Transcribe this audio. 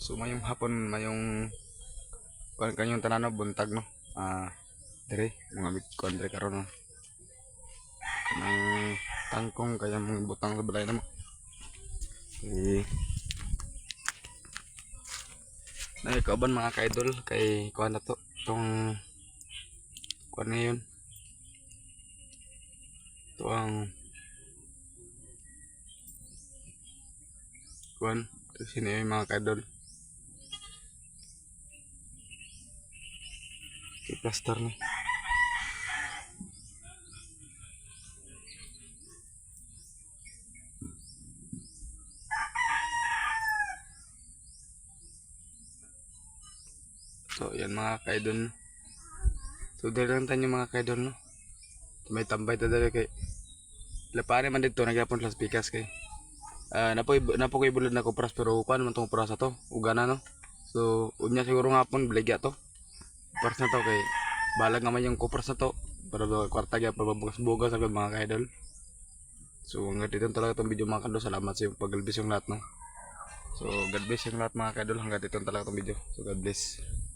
So mayong hapon, mayong kanyang tanan buntag no. Dire mga kuan dire karon no. Nang tangkong kaya mga butang sa balay na mo. Kauban mga ka-idol kay kuan na to tong kuan ngayon. Ito ang kuan kasi na yung mga ka-idol. I-plaster na. So yan mga ka-idol. So dali lang tayo mga ka-idol no. May tambay ta dali kay lapare man dito nagyapon sa pikas kay napoy bulod na kupras pero kuan man tong kupras to ugana no. So unya siguro ngapon baligya to. Kupras na to kay balag naman yung kupras na to para kwarta gyud pabugas-bugas agad mga ka-idol. So hanggang dito talaga itong video mga ka-idol. Salamat sa yung pag-albis yung lahat no. So God bless yung lahat mga ka-idol. Hanggang dito talaga itong video. So God bless.